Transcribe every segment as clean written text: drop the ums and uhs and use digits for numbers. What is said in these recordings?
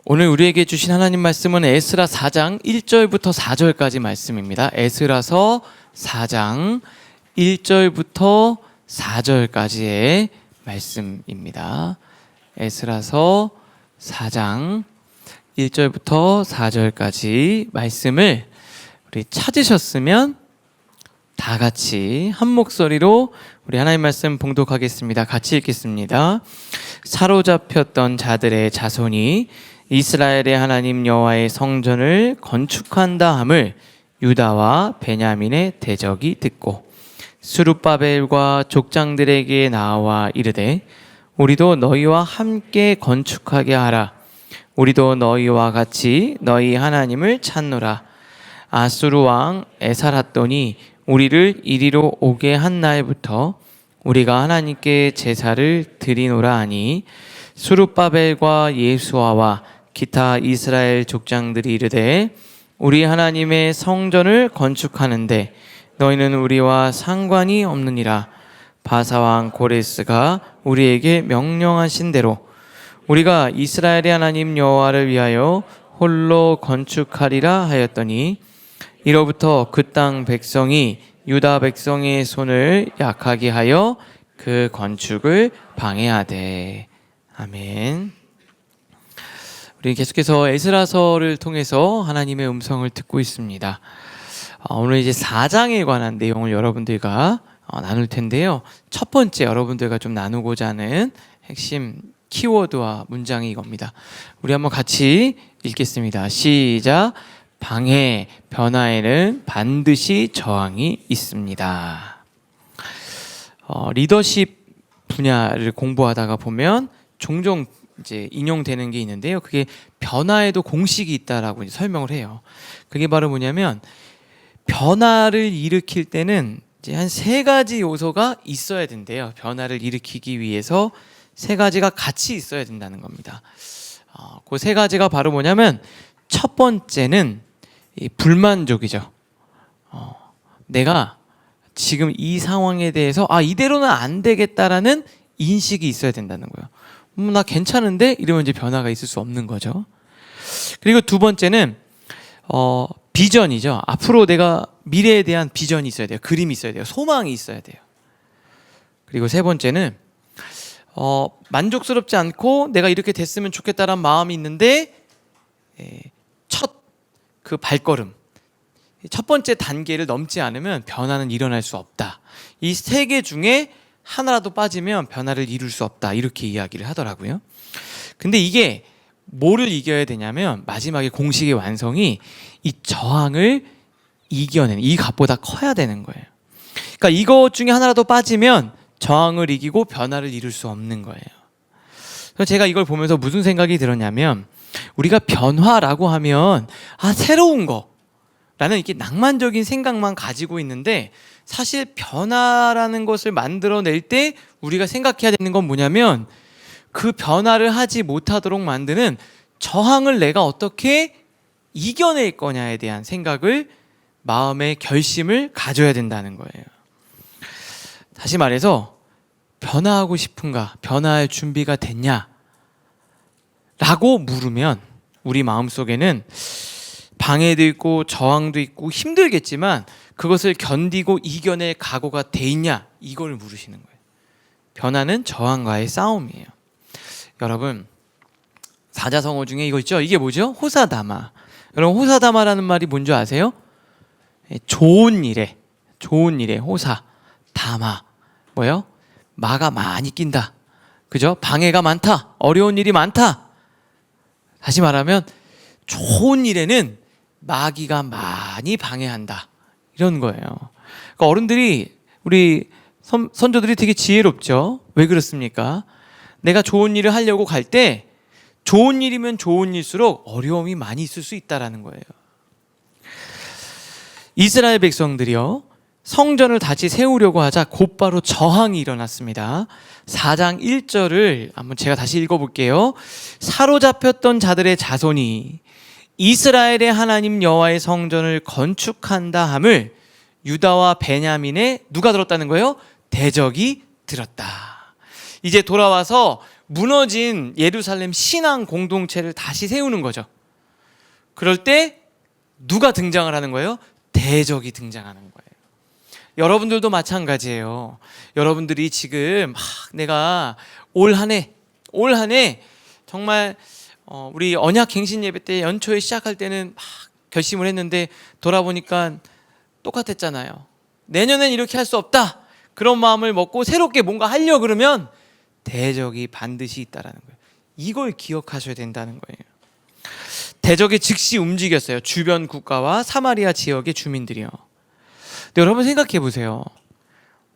오늘 우리에게 주신 하나님 말씀은 에스라 4장 1절부터 4절까지 말씀입니다. 에스라서 4장 1절부터 4절까지의 말씀입니다. 에스라서 4장 1절부터 4절까지 말씀을 우리 찾으셨으면 다 같이 한 목소리로 우리 하나님 말씀 봉독하겠습니다. 같이 읽겠습니다. 사로잡혔던 자들의 자손이 이스라엘의 하나님 여호와의 성전을 건축한다 함을 유다와 베냐민의 대적이 듣고 스룹바벨과 족장들에게 나와 이르되 우리도 너희와 함께 건축하게 하라. 우리도 너희와 같이 너희 하나님을 찾노라. 아수르 왕 에살핫돈이 우리를 이리로 오게 한 날부터 우리가 하나님께 제사를 드리노라 하니 스룹바벨과 예수아와 기타 이스라엘 족장들이 이르되 우리 하나님의 성전을 건축하는데 너희는 우리와 상관이 없느니라. 바사왕 고레스가 우리에게 명령하신 대로 우리가 이스라엘의 하나님 여호와를 위하여 홀로 건축하리라 하였더니 이로부터 그 땅 백성이 유다 백성의 손을 약하게 하여 그 건축을 방해하되. 아멘. 우리 계속해서 에스라서를 통해서 하나님의 음성을 듣고 있습니다. 오늘 이제 4장에 관한 내용을 여러분들과 나눌 텐데요. 첫 번째 여러분들과 좀 나누고자 하는 핵심 키워드와 문장이 이겁니다. 우리 한번 같이 읽겠습니다. 시작. 방해, 변화에는 반드시 저항이 있습니다. 리더십 분야를 공부하다가 보면 종종 이제 인용되는 게 있는데요. 그게 변화에도 공식이 있다라고 설명을 해요. 그게 바로 뭐냐면 변화를 일으킬 때는 이제 한 3가지 요소가 있어야 된대요. 변화를 일으키기 위해서 3가지가 같이 있어야 된다는 겁니다. 그 3가지가 바로 뭐냐면 첫 번째는 이 불만족이죠. 내가 지금 이 상황에 대해서 이대로는 안 되겠다라는 인식이 있어야 된다는 거예요. 나 괜찮은데? 이러면 이제 변화가 있을 수 없는 거죠. 그리고 두 번째는 비전이죠. 앞으로 내가 미래에 대한 비전이 있어야 돼요. 그림이 있어야 돼요. 소망이 있어야 돼요. 그리고 세 번째는 만족스럽지 않고 내가 이렇게 됐으면 좋겠다라는 마음이 있는데 첫 그 발걸음, 첫 번째 단계를 넘지 않으면 변화는 일어날 수 없다. 이 3개 중에 하나라도 빠지면 변화를 이룰 수 없다. 이렇게 이야기를 하더라고요. 근데 이게 뭐를 이겨야 되냐면 마지막에 공식의 완성이 이 저항을 이겨내는, 이 값보다 커야 되는 거예요. 그러니까 이것 중에 하나라도 빠지면 저항을 이기고 변화를 이룰 수 없는 거예요. 그래서 제가 이걸 보면서 무슨 생각이 들었냐면 우리가 변화라고 하면 새로운 거라는 이렇게 낭만적인 생각만 가지고 있는데 사실 변화라는 것을 만들어낼 때 우리가 생각해야 되는 건 뭐냐면 그 변화를 하지 못하도록 만드는 저항을 내가 어떻게 이겨낼 거냐에 대한 생각을, 마음의 결심을 가져야 된다는 거예요. 다시 말해서 변화하고 싶은가? 변화할 준비가 됐냐? 라고 물으면 우리 마음속에는 방해도 있고 저항도 있고 힘들겠지만 그것을 견디고 이겨낼 각오가 돼 있냐? 이걸 물으시는 거예요. 변화는 저항과의 싸움이에요. 여러분, 사자성어 중에 이거 있죠? 이게 뭐죠? 호사다마. 여러분, 호사다마라는 말이 뭔지 아세요? 좋은 일에 호사, 다마. 뭐예요? 마가 많이 낀다. 그죠? 방해가 많다. 어려운 일이 많다. 다시 말하면 좋은 일에는 마귀가 많이 방해한다. 이런 거예요. 그러니까 어른들이, 우리 선조들이 되게 지혜롭죠. 왜 그렇습니까? 내가 좋은 일을 하려고 갈 때 좋은 일이면 좋은 일수록 어려움이 많이 있을 수 있다는 거예요. 이스라엘 백성들이요, 성전을 다시 세우려고 하자 곧바로 저항이 일어났습니다. 4장 1절을 한번 제가 다시 읽어볼게요. 사로잡혔던 자들의 자손이 이스라엘의 하나님 여호와의 성전을 건축한다 함을 유다와 베냐민에 누가 들었다는 거예요? 대적이 들었다. 이제 돌아와서 무너진 예루살렘 신앙 공동체를 다시 세우는 거죠. 그럴 때 누가 등장을 하는 거예요? 대적이 등장하는 거예요. 여러분들도 마찬가지예요. 여러분들이 지금 내가 올 한 해 정말 우리 언약 갱신 예배 때 연초에 시작할 때는 막 결심을 했는데 돌아보니까 똑같았잖아요. 내년엔 이렇게 할 수 없다. 그런 마음을 먹고 새롭게 뭔가 하려고 그러면 대적이 반드시 있다라는 거예요. 이걸 기억하셔야 된다는 거예요. 대적이 즉시 움직였어요. 주변 국가와 사마리아 지역의 주민들이요. 근데 여러분 생각해 보세요.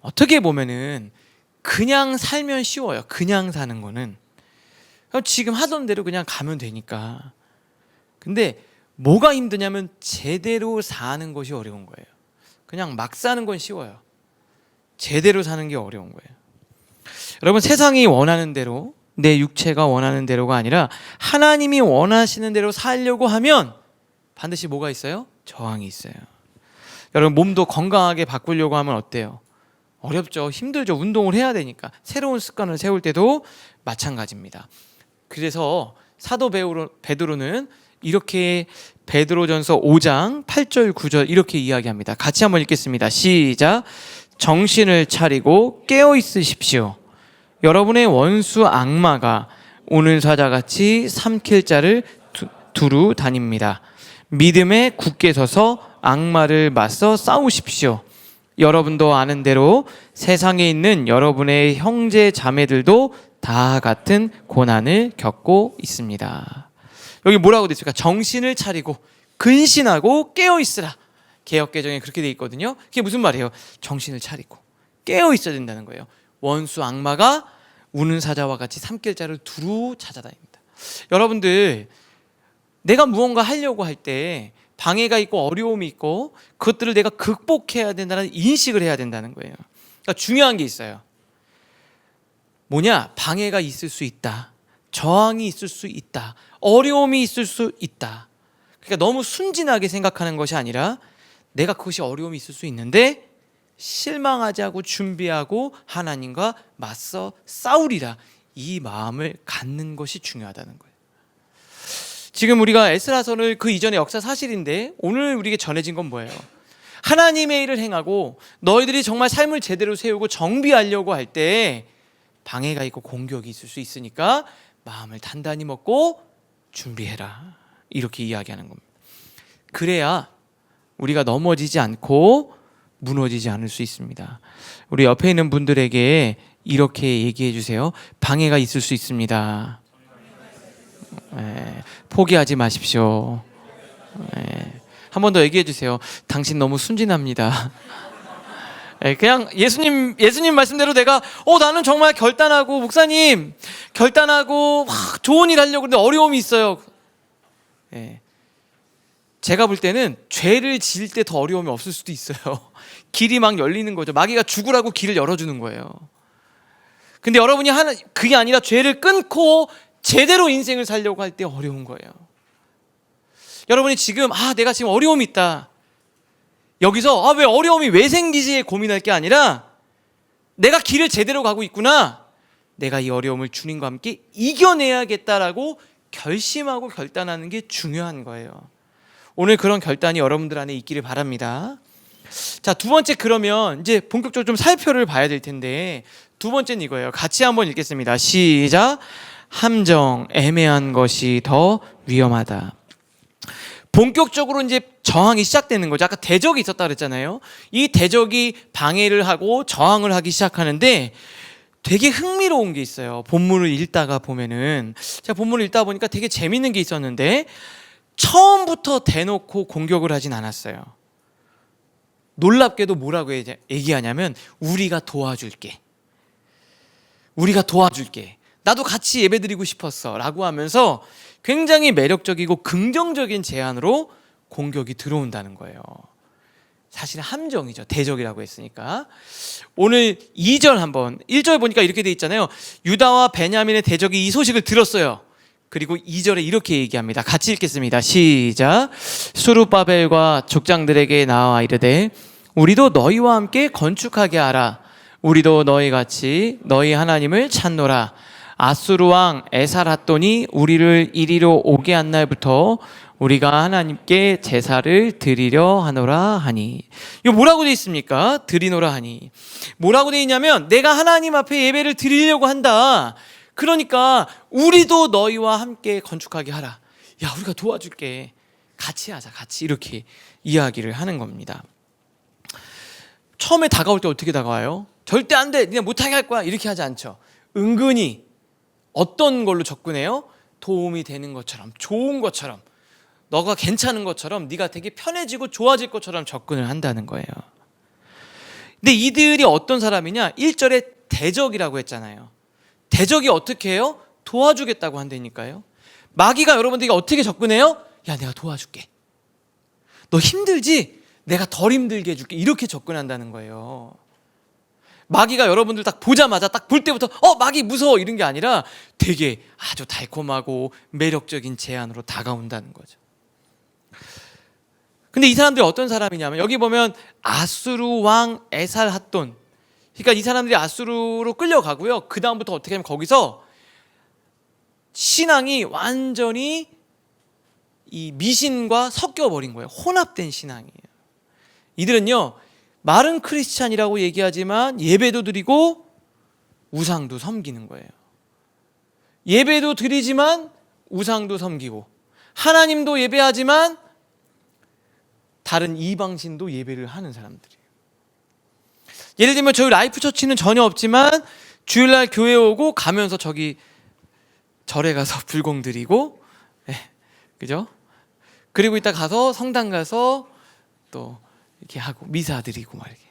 어떻게 보면은 그냥 살면 쉬워요. 그냥 사는 거는 지금 하던 대로 그냥 가면 되니까. 근데 뭐가 힘드냐면 제대로 사는 것이 어려운 거예요. 그냥 막 사는 건 쉬워요. 제대로 사는 게 어려운 거예요. 여러분 세상이 원하는 대로, 내 육체가 원하는 대로가 아니라 하나님이 원하시는 대로 살려고 하면 반드시 뭐가 있어요? 저항이 있어요. 여러분 몸도 건강하게 바꾸려고 하면 어때요? 어렵죠. 힘들죠. 운동을 해야 되니까. 새로운 습관을 세울 때도 마찬가지입니다. 그래서 사도 베드로는 이렇게 베드로전서 5장 8절 9절 이렇게 이야기합니다. 같이 한번 읽겠습니다. 시작. 정신을 차리고 깨어 있으십시오. 여러분의 원수 악마가 오는 사자같이 삼킬 자를 두루 다닙니다. 믿음에 굳게 서서 악마를 맞서 싸우십시오. 여러분도 아는 대로 세상에 있는 여러분의 형제 자매들도 다 같은 고난을 겪고 있습니다. 여기 뭐라고 되어 있습니까? 정신을 차리고 근신하고 깨어 있으라. 개역개정에 그렇게 되어 있거든요. 그게 무슨 말이에요? 정신을 차리고 깨어 있어야 된다는 거예요. 원수 악마가 우는 사자와 같이 삼킬 자를 두루 찾아다닙니다. 여러분들 내가 무언가 하려고 할 때 방해가 있고 어려움이 있고 그것들을 내가 극복해야 된다는 인식을 해야 된다는 거예요. 그러니까 중요한 게 있어요. 뭐냐? 방해가 있을 수 있다. 저항이 있을 수 있다. 어려움이 있을 수 있다. 그러니까 너무 순진하게 생각하는 것이 아니라 내가 그것이 어려움이 있을 수 있는데 실망하지 않고 준비하고 하나님과 맞서 싸우리라. 이 마음을 갖는 것이 중요하다는 거예요. 지금 우리가 에스라서를 그 이전의 역사 사실인데 오늘 우리에게 전해진 건 뭐예요? 하나님의 일을 행하고 너희들이 정말 삶을 제대로 세우고 정비하려고 할 때 방해가 있고 공격이 있을 수 있으니까 마음을 단단히 먹고 준비해라. 이렇게 이야기하는 겁니다. 그래야 우리가 넘어지지 않고 무너지지 않을 수 있습니다. 우리 옆에 있는 분들에게 이렇게 얘기해 주세요. 방해가 있을 수 있습니다. 포기하지 마십시오. 한 번 더 얘기해 주세요. 당신 너무 순진합니다. 그냥 예수님 말씀대로 내가 나는 정말 결단하고 목사님 결단하고 막 좋은 일 하려고 그러는데 어려움이 있어요. 제가 볼 때는 죄를 지을 때 더 어려움이 없을 수도 있어요. 길이 막 열리는 거죠. 마귀가 죽으라고 길을 열어주는 거예요. 근데 여러분이 그게 아니라 죄를 끊고 제대로 인생을 살려고 할 때 어려운 거예요. 여러분이 지금 내가 지금 어려움이 있다. 여기서 왜 어려움이 왜 생기지에 고민할 게 아니라 내가 길을 제대로 가고 있구나. 내가 이 어려움을 주님과 함께 이겨내야겠다라고 결심하고 결단하는 게 중요한 거예요. 오늘 그런 결단이 여러분들 안에 있기를 바랍니다. 자, 두 번째 그러면 이제 본격적으로 좀 살펴를 봐야 될 텐데 두 번째는 이거예요. 같이 한번 읽겠습니다. 시작. 함정, 애매한 것이 더 위험하다. 본격적으로 이제 저항이 시작되는 거죠. 아까 대적이 있었다 그랬잖아요. 이 대적이 방해를 하고 저항을 하기 시작하는데 되게 흥미로운 게 있어요. 본문을 읽다가 보면은 제가 본문을 읽다 보니까 되게 재밌는 게 있었는데 처음부터 대놓고 공격을 하진 않았어요. 놀랍게도 뭐라고 얘기하냐면 우리가 도와줄게. 우리가 도와줄게. 나도 같이 예배드리고 싶었어 라고 하면서 굉장히 매력적이고 긍정적인 제안으로 공격이 들어온다는 거예요. 사실 함정이죠. 대적이라고 했으니까. 오늘 2절 한번 1절 보니까 이렇게 돼 있잖아요. 유다와 베냐민의 대적이 이 소식을 들었어요. 그리고 2절에 이렇게 얘기합니다. 같이 읽겠습니다. 시작. 수룹바벨과 족장들에게 나와 이르되 우리도 너희와 함께 건축하게 하라. 우리도 너희같이 너희 하나님을 찾노라. 아수르 왕 에살핫돈이 우리를 이리로 오게 한 날부터 우리가 하나님께 제사를 드리려 하노라 하니. 이거 뭐라고 돼 있습니까? 드리노라 하니. 뭐라고 돼 있냐면 내가 하나님 앞에 예배를 드리려고 한다. 그러니까 우리도 너희와 함께 건축하게 하라. 야, 우리가 도와줄게. 같이 하자. 같이 이렇게 이야기를 하는 겁니다. 처음에 다가올 때 어떻게 다가와요? 절대 안 돼. 그냥 못하게 할 거야. 이렇게 하지 않죠. 은근히 어떤 걸로 접근해요? 도움이 되는 것처럼, 좋은 것처럼, 너가 괜찮은 것처럼, 네가 되게 편해지고 좋아질 것처럼 접근을 한다는 거예요. 근데 이들이 어떤 사람이냐? 1절에 대적이라고 했잖아요. 대적이 어떻게 해요? 도와주겠다고 한다니까요. 마귀가 여러분들에게 어떻게 접근해요? 야, 내가 도와줄게. 너 힘들지? 내가 덜 힘들게 해줄게. 이렇게 접근한다는 거예요. 마귀가 여러분들 딱 보자마자 딱 볼 때부터 마귀 무서워 이런 게 아니라 되게 아주 달콤하고 매력적인 제안으로 다가온다는 거죠. 근데 이 사람들이 어떤 사람이냐면 여기 보면 아수르 왕 에살핫돈, 그러니까 이 사람들이 아수르로 끌려가고요. 그 다음부터 어떻게 하면 거기서 신앙이 완전히 이 미신과 섞여버린 거예요. 혼합된 신앙이에요. 이들은요, 말은 크리스찬이라고 얘기하지만 예배도 드리고 우상도 섬기는 거예요. 예배도 드리지만 우상도 섬기고, 하나님도 예배하지만 다른 이방신도 예배를 하는 사람들이에요. 예를 들면 저희 라이프 처치는 전혀 없지만 주일날 교회 오고 가면서 저기 절에 가서 불공 드리고, 그죠? 그리고 이따 가서 성당 가서 또 이렇게 하고 미사 드리고 막 이렇게.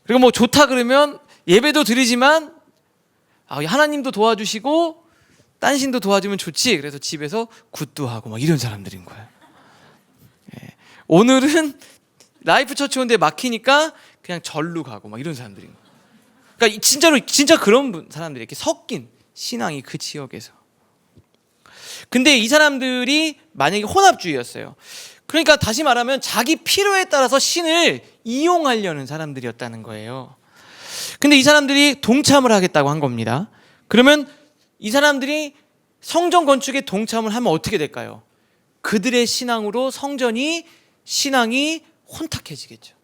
그리고 뭐 좋다 그러면 예배도 드리지만 하나님도 도와주시고 딴 신도 도와주면 좋지. 그래서 집에서 굿도 하고 막 이런 사람들인 거예요. 오늘은 라이프 처치 온데 막히니까 그냥 절로 가고 막 이런 사람들인 거예요. 그러니까 진짜 그런 사람들이 이렇게 섞인 신앙이 그 지역에서. 근데 이 사람들이 만약에 혼합주의였어요. 그러니까 다시 말하면 자기 필요에 따라서 신을 이용하려는 사람들이었다는 거예요. 근데 이 사람들이 동참을 하겠다고 한 겁니다. 그러면 이 사람들이 성전 건축에 동참을 하면 어떻게 될까요? 그들의 신앙으로 신앙이 혼탁해지겠죠.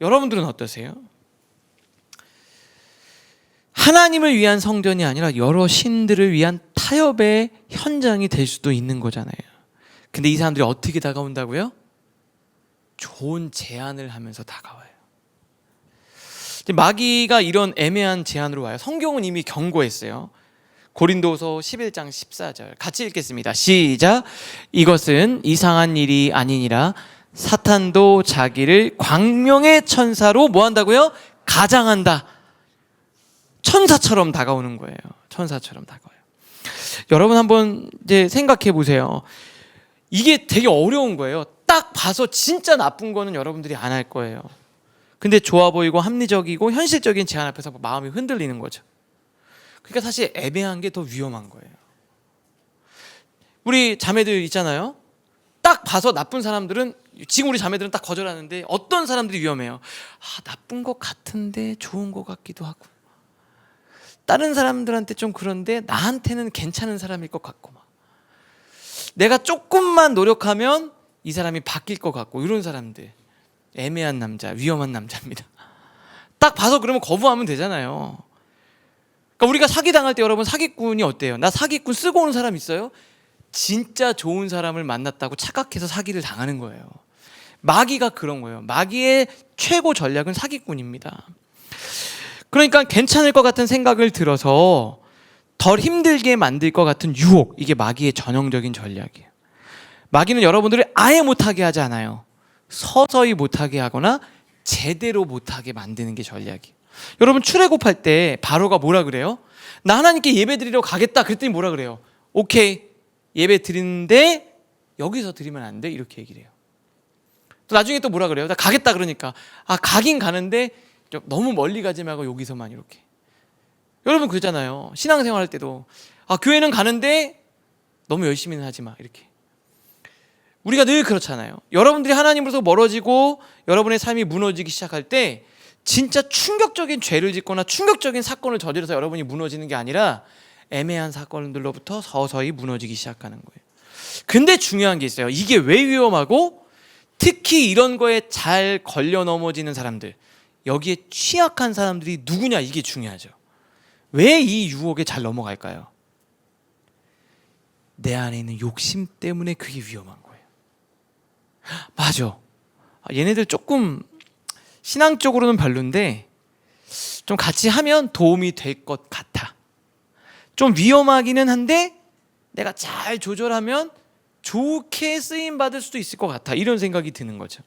여러분들은 어떠세요? 하나님을 위한 성전이 아니라 여러 신들을 위한 타협의 현장이 될 수도 있는 거잖아요. 근데 이 사람들이 어떻게 다가온다고요? 좋은 제안을 하면서 다가와요. 마귀가 이런 애매한 제안으로 와요. 성경은 이미 경고했어요. 고린도서 11장 14절 같이 읽겠습니다. 시작. 이것은 이상한 일이 아니니라 사탄도 자기를 광명의 천사로 뭐 한다고요? 가장한다. 천사처럼 다가오는 거예요. 천사처럼 다가와요. 여러분 한번 이제 생각해 보세요. 이게 되게 어려운 거예요. 딱 봐서 진짜 나쁜 거는 여러분들이 안 할 거예요. 근데 좋아 보이고 합리적이고 현실적인 제안 앞에서 마음이 흔들리는 거죠. 그러니까 사실 애매한 게 더 위험한 거예요. 우리 자매들 있잖아요. 딱 봐서 나쁜 사람들은, 지금 우리 자매들은 딱 거절하는데 어떤 사람들이 위험해요? 나쁜 것 같은데 좋은 것 같기도 하고, 다른 사람들한테 좀 그런데 나한테는 괜찮은 사람일 것 같고, 막 내가 조금만 노력하면 이 사람이 바뀔 것 같고, 이런 사람들. 애매한 남자, 위험한 남자입니다. 딱 봐서 그러면 거부하면 되잖아요. 그러니까 우리가 사기당할 때 여러분, 사기꾼이 어때요? 나 사기꾼 쓰고 오는 사람 있어요? 진짜 좋은 사람을 만났다고 착각해서 사기를 당하는 거예요. 마귀가 그런 거예요. 마귀의 최고 전략은 사기꾼입니다. 그러니까 괜찮을 것 같은 생각을 들어서 덜 힘들게 만들 것 같은 유혹, 이게 마귀의 전형적인 전략이에요. 마귀는 여러분들을 아예 못하게 하지 않아요. 서서히 못하게 하거나 제대로 못하게 만드는 게 전략이에요. 여러분 출애굽할 때 바로가 뭐라 그래요? 나 하나님께 예배 드리러 가겠다 그랬더니 뭐라 그래요? 오케이, 예배 드리는데 여기서 드리면 안 돼, 이렇게 얘기를 해요. 또 나중에 또 뭐라 그래요? 나 가겠다 그러니까 가긴 가는데 너무 멀리 가지 말고 여기서만, 이렇게. 여러분 그러잖아요. 신앙생활 할 때도 교회는 가는데 너무 열심히는 하지 마, 이렇게. 우리가 늘 그렇잖아요. 여러분들이 하나님으로부터 멀어지고 여러분의 삶이 무너지기 시작할 때 진짜 충격적인 죄를 짓거나 충격적인 사건을 저질러서 여러분이 무너지는 게 아니라 애매한 사건들로부터 서서히 무너지기 시작하는 거예요. 근데 중요한 게 있어요. 이게 왜 위험하고, 특히 이런 거에 잘 걸려 넘어지는 사람들, 여기에 취약한 사람들이 누구냐, 이게 중요하죠. 왜 이 유혹에 잘 넘어갈까요? 내 안에 있는 욕심 때문에 그게 위험한 거예요. 맞아. 얘네들 조금 신앙적으로는 별론데 좀 같이 하면 도움이 될 것 같아. 좀 위험하기는 한데 내가 잘 조절하면 좋게 쓰임 받을 수도 있을 것 같아. 이런 생각이 드는 거죠.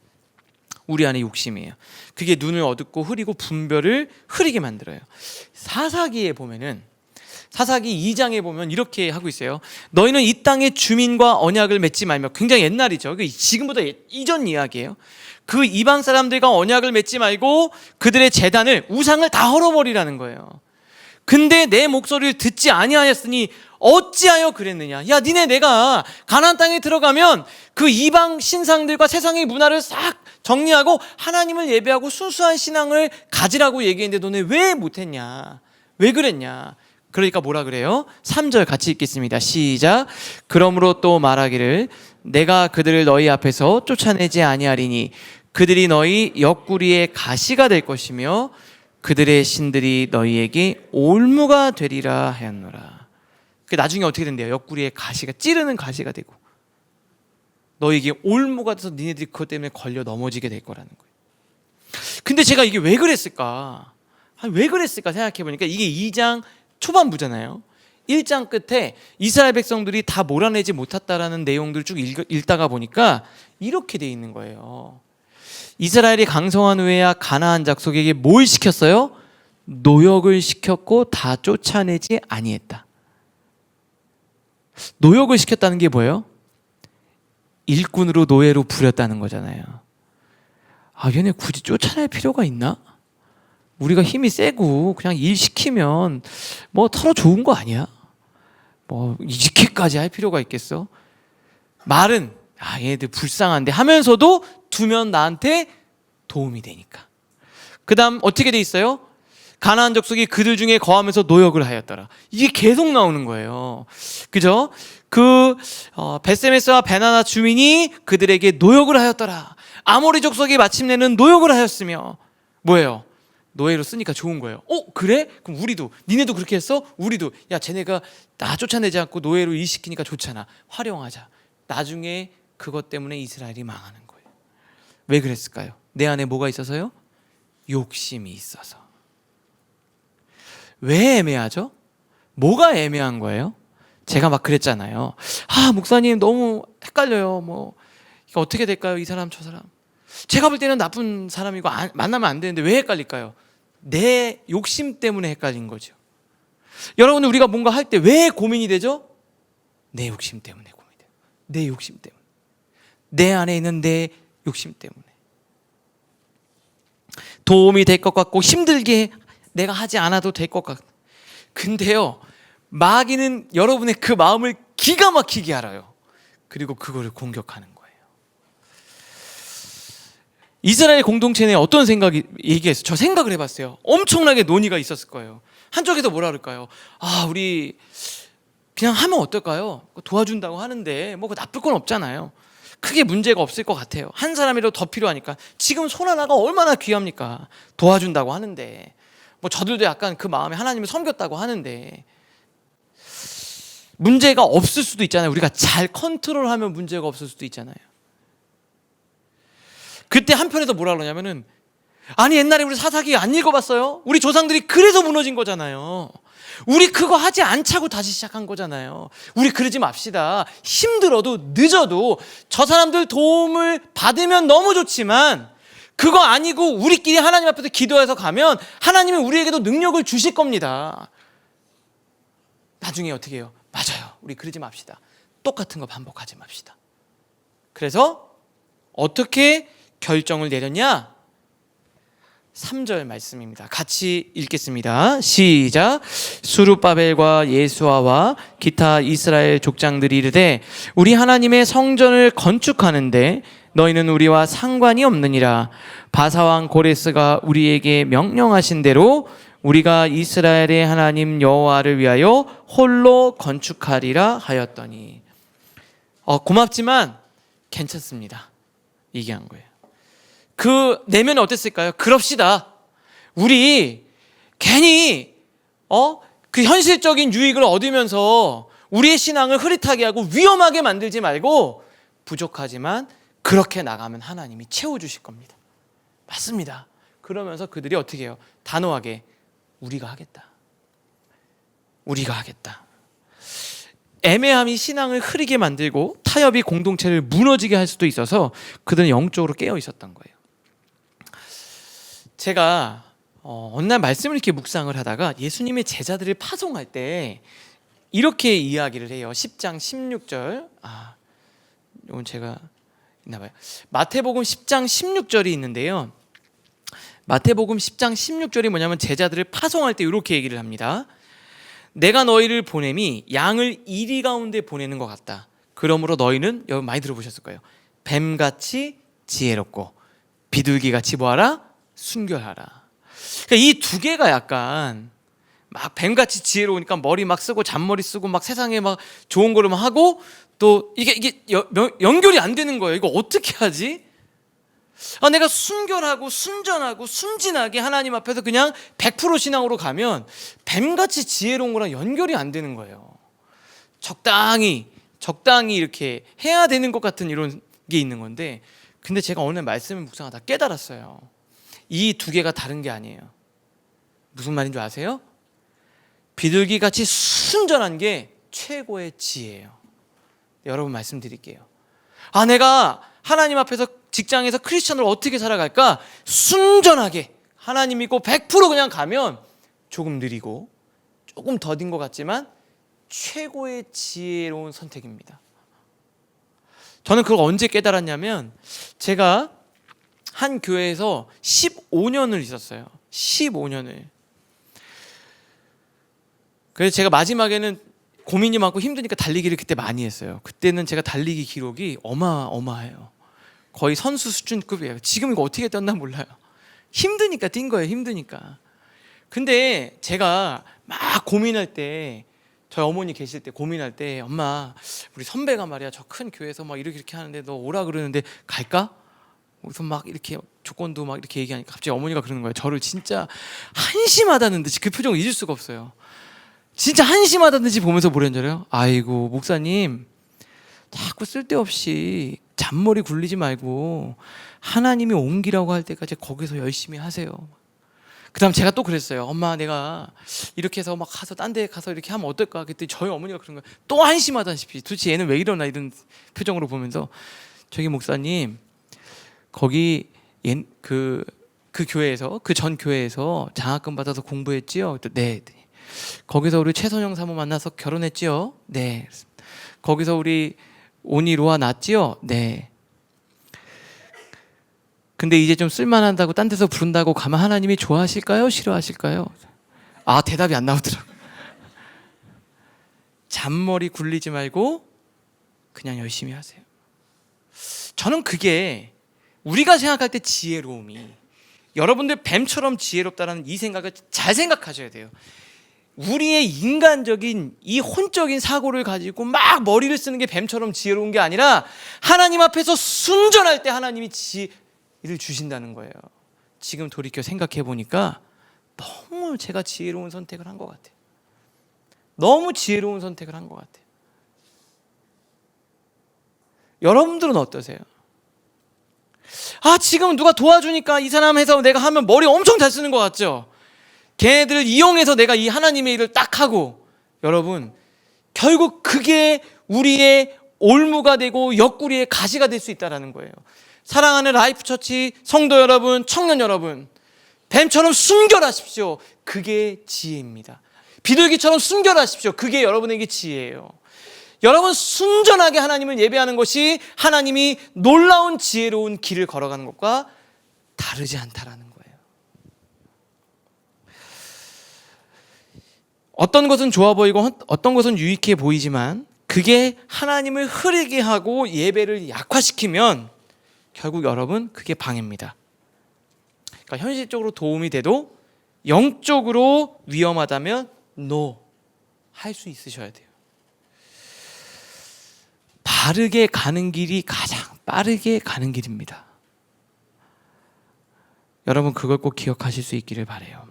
우리 안에 욕심이에요. 그게 눈을 어둡고 흐리고 분별을 흐리게 만들어요. 사사기에 보면은, 사사기 2장에 보면 이렇게 하고 있어요. 너희는 이 땅의 주민과 언약을 맺지 말며, 굉장히 옛날이죠. 지금보다 이전 이야기예요. 그 이방 사람들과 언약을 맺지 말고 그들의 제단을, 우상을 다 헐어버리라는 거예요. 근데 내 목소리를 듣지 아니하였으니 어찌하여 그랬느냐. 야, 니네 내가 가나안 땅에 들어가면 그 이방 신상들과 세상의 문화를 싹 정리하고 하나님을 예배하고 순수한 신앙을 가지라고 얘기했는데 너네 왜 못했냐, 왜 그랬냐. 그러니까 뭐라 그래요? 3절 같이 읽겠습니다. 시작. 그러므로 또 말하기를 내가 그들을 너희 앞에서 쫓아내지 아니하리니 그들이 너희 옆구리의 가시가 될 것이며 그들의 신들이 너희에게 올무가 되리라 하였노라. 나중에 어떻게 된대요? 옆구리에 가시가, 찌르는 가시가 되고 너희에게 올무가 돼서 니네들이 그것 때문에 걸려 넘어지게 될 거라는 거예요. 근데 제가 이게 왜 그랬을까? 왜 그랬을까 생각해 보니까 이게 2장 초반부잖아요. 1장 끝에 이스라엘 백성들이 다 몰아내지 못했다라는 내용들을 쭉 읽다가 보니까 이렇게 돼 있는 거예요. 이스라엘이 강성한 후에야 가나안 족속에게 뭘 시켰어요? 노역을 시켰고 다 쫓아내지 아니했다. 노역을 시켰다는 게 뭐예요? 일꾼으로 노예로 부렸다는 거잖아요. 얘네 굳이 쫓아낼 필요가 있나? 우리가 힘이 세고 그냥 일 시키면 뭐 털어 좋은 거 아니야? 뭐 이렇게까지 할 필요가 있겠어? 말은 얘네들 불쌍한데 하면서도 두면 나한테 도움이 되니까. 그 다음 어떻게 돼 있어요? 가나안 족속이 그들 중에 거하면서 노역을 하였더라. 이게 계속 나오는 거예요. 그죠? 베세메스와 베나나 주민이 그들에게 노역을 하였더라. 아모리 족속이 마침내는 노역을 하였으며, 뭐예요? 노예로 쓰니까 좋은 거예요. 그래? 그럼 우리도, 니네도 그렇게 했어? 우리도, 야, 쟤네가 나 쫓아내지 않고 노예로 일시키니까 좋잖아. 활용하자. 나중에 그것 때문에 이스라엘이 망하는 거예요. 왜 그랬을까요? 내 안에 뭐가 있어서요? 욕심이 있어서. 왜 애매하죠? 뭐가 애매한 거예요? 제가 막 그랬잖아요. 목사님 너무 헷갈려요. 이거 어떻게 될까요? 이 사람 저 사람. 제가 볼 때는 나쁜 사람이고 만나면 안 되는데 왜 헷갈릴까요? 내 욕심 때문에 헷갈린 거죠. 여러분, 우리가 뭔가 할 때 왜 고민이 되죠? 내 욕심 때문에 고민이 돼요. 내 욕심 때문에. 내 안에 있는 내 욕심 때문에. 도움이 될 것 같고 힘들게 내가 하지 않아도 될 것 같고. 근데요, 마귀는 여러분의 그 마음을 기가 막히게 알아요. 그리고 그거를 공격하는 거예요. 이스라엘 공동체 내에 어떤 생각이 얘기했어요? 저 생각을 해봤어요. 엄청나게 논의가 있었을 거예요. 한쪽에서 뭐라 그럴까요? 우리 그냥 하면 어떨까요? 도와준다고 하는데 뭐 나쁠 건 없잖아요. 크게 문제가 없을 것 같아요. 한 사람이라도 더 필요하니까. 지금 손 하나가 얼마나 귀합니까? 도와준다고 하는데. 저들도 약간 그 마음에 하나님을 섬겼다고 하는데 문제가 없을 수도 있잖아요. 우리가 잘 컨트롤하면 문제가 없을 수도 있잖아요. 그때 한편에서 뭐라 그러냐면은, 옛날에 우리 사사기 안 읽어봤어요? 우리 조상들이 그래서 무너진 거잖아요. 우리 그거 하지 않자고 다시 시작한 거잖아요. 우리 그러지 맙시다. 힘들어도 늦어도 저 사람들 도움을 받으면 너무 좋지만 그거 아니고 우리끼리 하나님 앞에서 기도해서 가면 하나님은 우리에게도 능력을 주실 겁니다. 나중에 어떻게 해요? 맞아요. 우리 그러지 맙시다. 똑같은 거 반복하지 맙시다. 그래서 어떻게 결정을 내렸냐? 3절 말씀입니다. 같이 읽겠습니다. 시작. 수룹바벨과 예수아와 기타 이스라엘 족장들이 이르되 우리 하나님의 성전을 건축하는데 너희는 우리와 상관이 없느니라. 바사왕 고레스가 우리에게 명령하신 대로 우리가 이스라엘의 하나님 여호와를 위하여 홀로 건축하리라 하였더니. 고맙지만 괜찮습니다. 얘기한 거예요. 그 내면은 어땠을까요? 그럽시다. 우리 괜히 그 현실적인 유익을 얻으면서 우리의 신앙을 흐릿하게 하고 위험하게 만들지 말고, 부족하지만 그렇게 나가면 하나님이 채워주실 겁니다. 맞습니다. 그러면서 그들이 어떻게 해요? 단호하게 우리가 하겠다. 우리가 하겠다. 애매함이 신앙을 흐리게 만들고 타협이 공동체를 무너지게 할 수도 있어서 그들은 영적으로 깨어 있었던 거예요. 제가 어느 날 말씀을 이렇게 묵상을 하다가 예수님의 제자들을 파송할 때 이렇게 이야기를 해요. 10장 16절. 이건 제가 있나 봐요. 마태복음 10장 16절이 있는데요. 마태복음 10장 16절이 뭐냐면 제자들을 파송할 때 이렇게 얘기를 합니다. 내가 너희를 보냄이 양을 이리 가운데 보내는 것 같다. 그러므로 너희는, 여러분 많이 들어보셨을 거예요. 뱀같이 지혜롭고 비둘기같이 뭐하라? 순결하라. 그러니까 이 두 개가 약간 막 뱀같이 지혜로우니까 머리 막 쓰고 잔머리 쓰고 막 세상에 막 좋은 거를 막 하고, 또 이게 연결이 안 되는 거예요. 이거 어떻게 하지? 내가 순결하고 순전하고 순진하게 하나님 앞에서 그냥 100% 신앙으로 가면 뱀같이 지혜로운 거랑 연결이 안 되는 거예요. 적당히 이렇게 해야 되는 것 같은 이런 게 있는 건데, 근데 제가 오늘 말씀을 묵상하다 깨달았어요. 이 두 개가 다른 게 아니에요. 무슨 말인 줄 아세요? 비둘기같이 순전한 게 최고의 지혜예요. 여러분 말씀드릴게요. 내가 하나님 앞에서 직장에서 크리스천으로 어떻게 살아갈까? 순전하게 하나님 믿고 100% 그냥 가면 조금 느리고 조금 더딘 것 같지만 최고의 지혜로운 선택입니다. 저는 그걸 언제 깨달았냐면, 제가 한 교회에서 15년을 있었어요. 15년을. 그래서 제가 마지막에는 고민이 많고 힘드니까 달리기를 그때 많이 했어요. 그때는 제가 달리기 기록이 어마어마해요. 거의 선수 수준급이에요. 지금 이거 어떻게 떴나 몰라요. 힘드니까 뛴 거예요. 힘드니까. 근데 제가 막 고민할 때, 저희 어머니 계실 때 고민할 때, 엄마 우리 선배가 말이야 저 큰 교회에서 막 이렇게 하는데 너 오라 그러는데 갈까? 그래서 막 이렇게 조건도 막 이렇게 얘기하니까 갑자기 어머니가 그러는 거예요. 저를 진짜 한심하다는 듯이, 그 표정을 잊을 수가 없어요. 진짜 한심하다는 듯이 보면서 뭐라는 줄 알아요? 아이고 목사님, 자꾸 쓸데없이 잔머리 굴리지 말고 하나님이 옮기라고 할 때까지 거기서 열심히 하세요. 그 다음 제가 또 그랬어요. 엄마 내가 이렇게 해서 막 가서 딴 데 가서 이렇게 하면 어떨까? 그때 저희 어머니가 그런 거예요. 또 한심하다시피 도대체 얘는 왜 이러나, 이런 표정으로 보면서, 저기 목사님 거기 그 교회에서, 그 전 교회에서 장학금 받아서 공부했지요? 네. 거기서 우리 최선영 사모 만나서 결혼했지요? 네. 거기서 우리 오니 로아 낳았지요? 네. 근데 이제 좀 쓸만한다고 딴 데서 부른다고 가면 하나님이 좋아하실까요? 싫어하실까요? 대답이 안 나오더라고요. 잔머리 굴리지 말고 그냥 열심히 하세요. 저는 그게 우리가 생각할 때 지혜로움이, 여러분들 뱀처럼 지혜롭다는 이 생각을 잘 생각하셔야 돼요. 우리의 인간적인 이 혼적인 사고를 가지고 막 머리를 쓰는 게 뱀처럼 지혜로운 게 아니라, 하나님 앞에서 순전할 때 하나님이 지혜를 주신다는 거예요. 지금 돌이켜 생각해 보니까 너무 제가 지혜로운 선택을 한 것 같아요. 너무 지혜로운 선택을 한 것 같아요. 여러분들은 어떠세요? 지금 누가 도와주니까 이 사람 해서 내가 하면 머리 엄청 잘 쓰는 것 같죠? 걔네들을 이용해서 내가 이 하나님의 일을 딱 하고, 여러분 결국 그게 우리의 올무가 되고 옆구리의 가시가 될 수 있다는 거예요. 사랑하는 라이프처치 성도 여러분, 청년 여러분, 뱀처럼 순결하십시오. 그게 지혜입니다. 비둘기처럼 순결하십시오. 그게 여러분에게 지혜예요. 여러분 순전하게 하나님을 예배하는 것이 하나님이 놀라운 지혜로운 길을 걸어가는 것과 다르지 않다라는 거예요. 어떤 것은 좋아 보이고 어떤 것은 유익해 보이지만, 그게 하나님을 흐리게 하고 예배를 약화시키면 결국 여러분 그게 방해입니다. 그러니까 현실적으로 도움이 돼도 영적으로 위험하다면 NO 할 수 있으셔야 돼요. 바르게 가는 길이 가장 빠르게 가는 길입니다. 여러분 그걸 꼭 기억하실 수 있기를 바라요.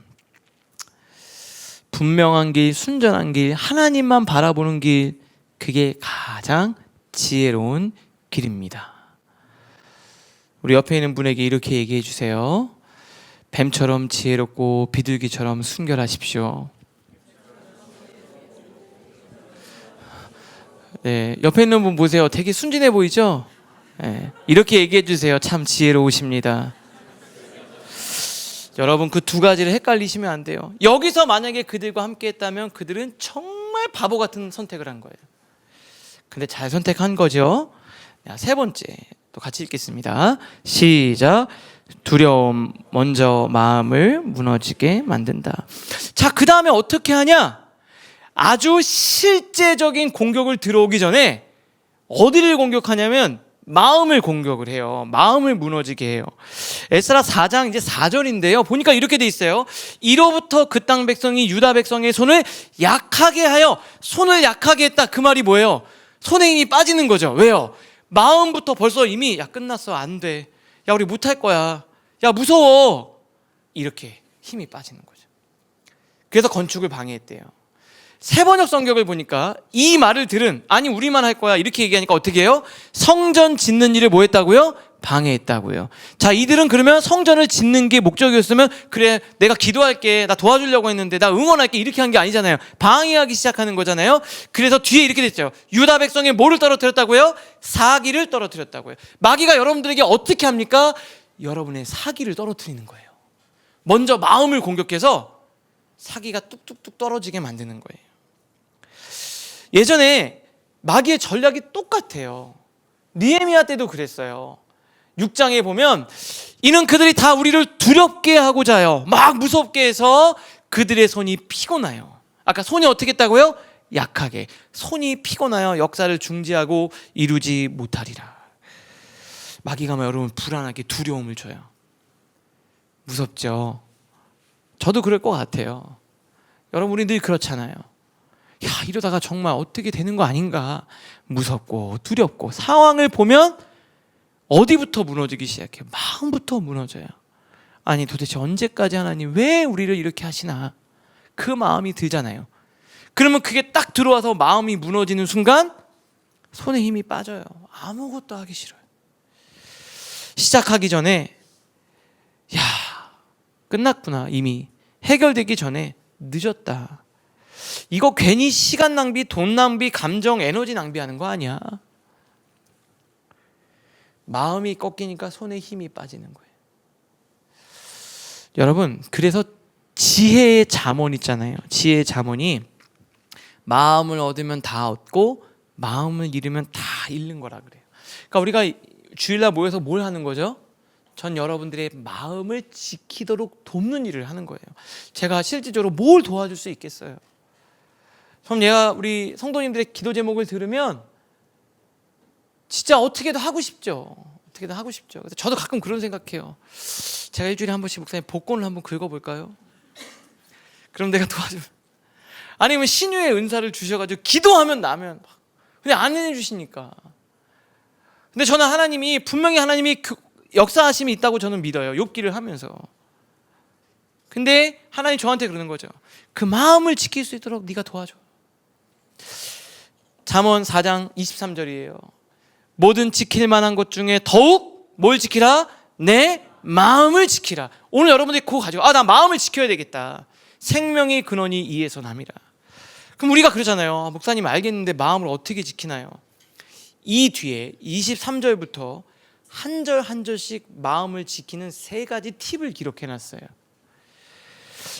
분명한 길, 순전한 길, 하나님만 바라보는 길, 그게 가장 지혜로운 길입니다. 우리 옆에 있는 분에게 이렇게 얘기해 주세요. 뱀처럼 지혜롭고 비둘기처럼 순결하십시오. 네, 옆에 있는 분 보세요. 되게 순진해 보이죠? 네, 이렇게 얘기해 주세요. 참 지혜로우십니다. 여러분 그 두 가지를 헷갈리시면 안 돼요. 여기서 만약에 그들과 함께 했다면 그들은 정말 바보 같은 선택을 한 거예요. 근데 잘 선택한 거죠. 세 번째 또 같이 읽겠습니다. 시작. 두려움 먼저 마음을 무너지게 만든다. 자, 그 다음에 어떻게 하냐? 아주 실제적인 공격을 들어오기 전에 어디를 공격하냐면 마음을 공격을 해요. 마음을 무너지게 해요. 에스라 4장 이제 4절인데요. 보니까 이렇게 돼 있어요. 이로부터 그 땅 백성이 유다 백성의 손을 약하게 하여, 손을 약하게 했다. 그 말이 뭐예요? 손에 힘이 빠지는 거죠. 왜요? 마음부터 벌써 이미 야 끝났어, 안 돼, 야 우리 못할 거야, 야 무서워, 이렇게 힘이 빠지는 거죠. 그래서 건축을 방해했대요. 세번역 성경을 보니까 이 말을 들은, 아니 우리만 할 거야 이렇게 얘기하니까 어떻게 해요? 성전 짓는 일을 뭐 했다고요? 방해했다고요. 자, 이들은 그러면 성전을 짓는 게 목적이었으면 그래 내가 기도할게, 나 도와주려고 했는데, 나 응원할게, 이렇게 한 게 아니잖아요. 방해하기 시작하는 거잖아요. 그래서 뒤에 이렇게 됐죠. 유다 백성의 뭐를 떨어뜨렸다고요? 사기를 떨어뜨렸다고요. 마귀가 여러분들에게 어떻게 합니까? 여러분의 사기를 떨어뜨리는 거예요. 먼저 마음을 공격해서 사기가 뚝뚝뚝 떨어지게 만드는 거예요. 예전에 마귀의 전략이 똑같아요. 느헤미야 때도 그랬어요. 6장에 보면 이는 그들이 다 우리를 두렵게 하고자 해요. 막 무섭게 해서 그들의 손이 피곤해요. 아까 손이 어떻게 했다고요? 약하게. 손이 피곤하여 역사를 중지하고 이루지 못하리라. 마귀가 여러분 불안하게 두려움을 줘요. 무섭죠? 저도 그럴 것 같아요. 여러분 우리 늘 그렇잖아요. 야 이러다가 정말 어떻게 되는 거 아닌가, 무섭고 두렵고. 상황을 보면 어디부터 무너지기 시작해요? 마음부터 무너져요. 아니 도대체 언제까지 하나님 왜 우리를 이렇게 하시나, 그 마음이 들잖아요. 그러면 그게 딱 들어와서 마음이 무너지는 순간 손에 힘이 빠져요. 아무것도 하기 싫어요. 시작하기 전에 야 끝났구나, 이미 해결되기 전에 늦었다. 이거 괜히 시간 낭비, 돈 낭비, 감정, 에너지 낭비하는 거 아니야. 마음이 꺾이니까 손에 힘이 빠지는 거예요. 여러분 그래서 지혜의 잠언 있잖아요. 지혜의 잠언이 마음을 얻으면 다 얻고 마음을 잃으면 다 잃는 거라 그래요. 그러니까 우리가 주일날 모여서 뭘 하는 거죠? 전 여러분들의 마음을 지키도록 돕는 일을 하는 거예요. 제가 실질적으로 뭘 도와줄 수 있겠어요? 그럼 얘가 우리 성도님들의 기도 제목을 들으면 진짜 어떻게든 하고 싶죠. 어떻게든 하고 싶죠. 그래서 저도 가끔 그런 생각해요. 제가 일주일에 한 번씩 목사님 복권을 한번 긁어볼까요? 그럼 내가 도와줘. 아니면 신유의 은사를 주셔가지고 기도하면 나면 그냥 안 해주시니까. 근데 저는 하나님이 분명히 하나님이 역사하심이 있다고 저는 믿어요. 욥기를 하면서. 근데 하나님 저한테 그러는 거죠. 그 마음을 지킬 수 있도록 네가 도와줘. 잠언 4장 23절이에요. 모든 지킬 만한 것 중에 더욱 뭘 지키라? 내 마음을 지키라. 오늘 여러분들이 그거 가지고 나 마음을 지켜야 되겠다. 생명의 근원이 이에서 남이라. 그럼 우리가 그러잖아요. 목사님 알겠는데 마음을 어떻게 지키나요? 이 뒤에 23절부터 한 절 한 절씩 마음을 지키는 3가지 팁을 기록해놨어요.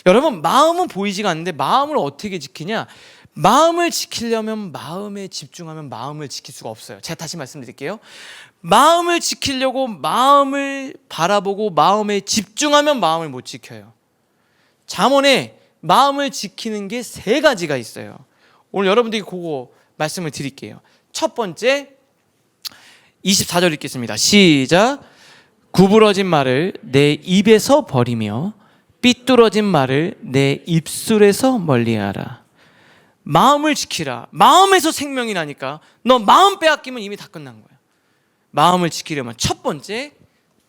여러분 마음은 보이지가 않는데 마음을 어떻게 지키냐? 마음을 지키려면 마음에 집중하면 마음을 지킬 수가 없어요. 제가 다시 말씀드릴게요. 마음을 지키려고 마음을 바라보고 마음에 집중하면 마음을 못 지켜요. 잠언에 마음을 지키는 게 3가지가 있어요. 오늘 여러분들에게 그거 말씀을 드릴게요. 첫 번째 24절 읽겠습니다. 시작. 구부러진 말을 내 입에서 버리며 삐뚤어진 말을 내 입술에서 멀리하라. 마음을 지키라. 마음에서 생명이 나니까 너 마음 빼앗기면 이미 다 끝난 거야. 마음을 지키려면 첫 번째,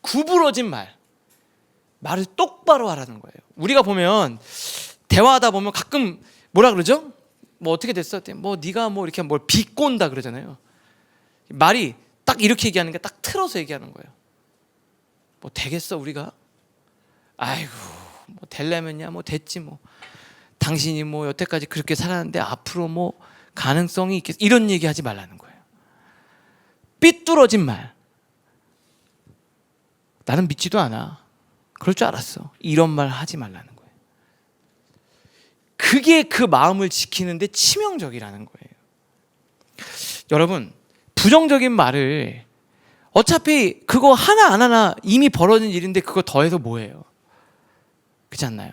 구부러진 말을 똑바로 하라는 거예요. 우리가 보면 대화하다 보면 가끔 뭐라 그러죠? 뭐 어떻게 됐어? 뭐 네가 뭐 이렇게 뭘 비꼰다 그러잖아요. 말이 딱 이렇게 얘기하는 게 딱 틀어서 얘기하는 거예요. 뭐 되겠어 우리가? 아이고 뭐 되려면야 뭐 됐지 뭐. 당신이 뭐 여태까지 그렇게 살았는데 앞으로 뭐 가능성이 있겠어? 이런 얘기하지 말라는 거예요. 삐뚤어진 말. 나는 믿지도 않아. 그럴 줄 알았어. 이런 말 하지 말라는 거예요. 그게 그 마음을 지키는데 치명적이라는 거예요. 여러분, 부정적인 말을 어차피 그거 하나 안 하나 이미 벌어진 일인데 그거 더해서 뭐예요? 그렇지 않나요?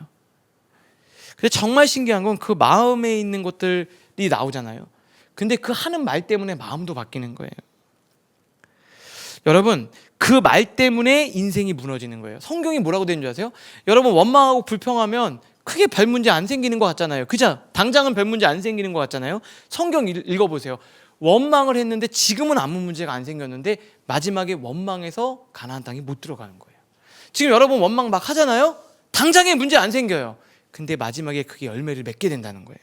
근데 정말 신기한 건 그 마음에 있는 것들이 나오잖아요. 근데 그 하는 말 때문에 마음도 바뀌는 거예요. 여러분, 그 말 때문에 인생이 무너지는 거예요. 성경이 뭐라고 되는 줄 아세요? 여러분, 원망하고 불평하면 크게 별 문제 안 생기는 것 같잖아요. 그죠? 당장은 별 문제 안 생기는 것 같잖아요. 성경 읽어보세요. 원망을 했는데 지금은 아무 문제가 안 생겼는데 마지막에 원망해서 가나안 땅에 못 들어가는 거예요. 지금 여러분 원망 막 하잖아요. 당장에 문제 안 생겨요. 근데 마지막에 그게 열매를 맺게 된다는 거예요.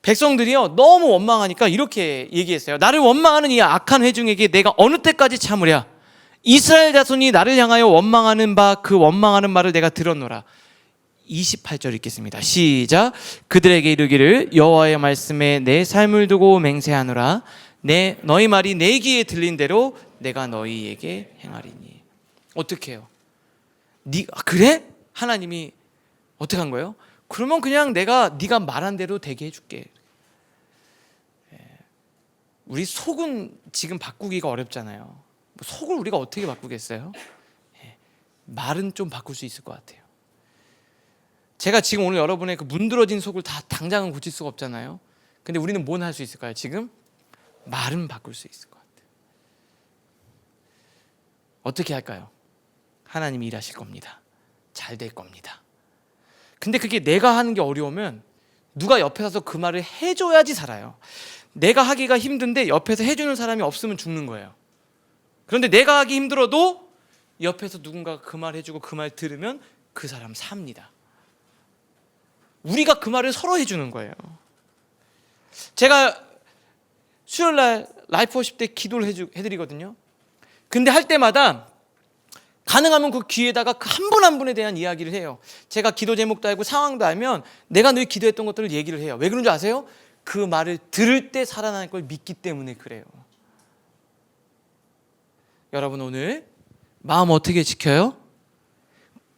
백성들이요 너무 원망하니까 이렇게 얘기했어요. 나를 원망하는 이 악한 회중에게 내가 어느 때까지 참으랴. 이스라엘 자손이 나를 향하여 원망하는 바 그 원망하는 말을 내가 들었노라. 28절 읽겠습니다. 시작. 그들에게 이르기를 여호와의 말씀에 내 삶을 두고 맹세하노라. 너희 말이 내 귀에 들린 대로 내가 너희에게 행하리니. 어떻게 해요? 그래? 하나님이 어떻게 한 거예요? 그러면 그냥 네가 말한 대로 되게 해줄게. 우리 속은 지금 바꾸기가 어렵잖아요. 속을 우리가 어떻게 바꾸겠어요? 말은 좀 바꿀 수 있을 것 같아요. 제가 지금 오늘 여러분의 그 문드러진 속을 다 당장은 고칠 수가 없잖아요. 근데 우리는 뭘 할 수 있을까요? 지금 말은 바꿀 수 있을 것 같아요. 어떻게 할까요? 하나님이 일하실 겁니다. 잘 될 겁니다. 근데 그게 내가 하는 게 어려우면 누가 옆에 서서 그 말을 해줘야지 살아요. 내가 하기가 힘든데 옆에서 해주는 사람이 없으면 죽는 거예요. 그런데 내가 하기 힘들어도 옆에서 누군가가 그 말 해주고 그 말 들으면 그 사람 삽니다. 우리가 그 말을 서로 해주는 거예요. 제가 수요일날 라이프 워십 때 기도를 해드리거든요. 근데 할 때마다 가능하면 그 귀에다가 그 한 분 한 분에 대한 이야기를 해요. 제가 기도 제목도 알고 상황도 알면 내가 늘 기도했던 것들을 얘기를 해요. 왜 그런 줄 아세요? 그 말을 들을 때 살아날 걸 믿기 때문에 그래요. 여러분 오늘 마음 어떻게 지켜요?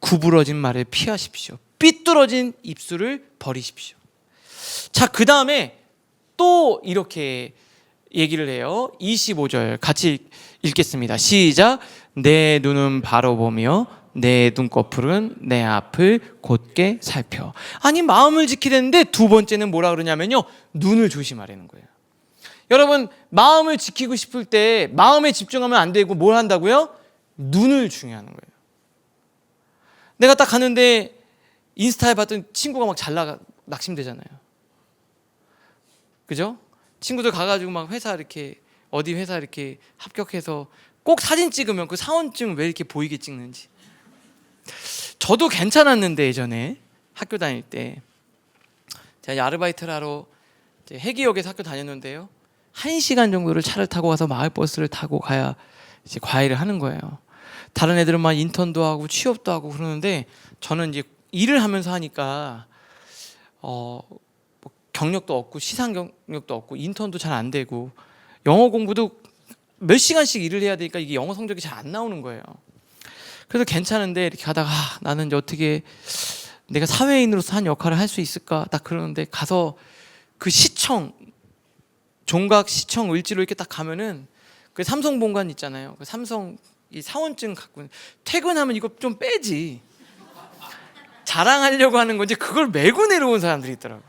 구부러진 말을 피하십시오. 삐뚤어진 입술을 버리십시오. 자, 그 다음에 또 이렇게 얘기를 해요. 25절 같이 읽겠습니다. 시작. 내 눈은 바로 보며 내 눈꺼풀은 내 앞을 곧게 살펴. 아니 마음을 지키려는데 두 번째는 뭐라 그러냐면요, 눈을 조심하라는 거예요. 여러분 마음을 지키고 싶을 때 마음에 집중하면 안 되고 뭘 한다고요? 눈을 중요하는 거예요. 내가 딱 갔는데 인스타에 봤던 친구가 막 잘 낙심되잖아요. 그죠? 친구들 가가지고 막 회사 이렇게 어디 회사 이렇게 합격해서 꼭 사진 찍으면 그 사원증 왜 이렇게 보이게 찍는지. 저도 괜찮았는데 예전에 학교 다닐 때 제가 아르바이트를 하러 해기역에서 학교 다녔는데요. 1시간 정도를 차를 타고 가서 마을버스를 타고 가야 이제 과외를 하는 거예요. 다른 애들은 막 인턴도 하고 취업도 하고 그러는데 저는 이제 일을 하면서 하니까 뭐 경력도 없고 시상 경력도 없고 인턴도 잘 안 되고 영어 공부도 몇 시간씩 일을 해야 되니까 이게 영어 성적이 잘 안 나오는 거예요. 그래서 괜찮은데 이렇게 가다가 나는 이제 어떻게 내가 사회인으로서 한 역할을 할 수 있을까 딱 그러는데 가서 그 시청 종각 시청 을지로 이렇게 딱 가면은 그 삼성 본관 있잖아요. 그 삼성 이 사원증 갖고 퇴근하면 이거 좀 빼지. 자랑하려고 하는 건지 그걸 메고 내려온 사람들이 있더라고요.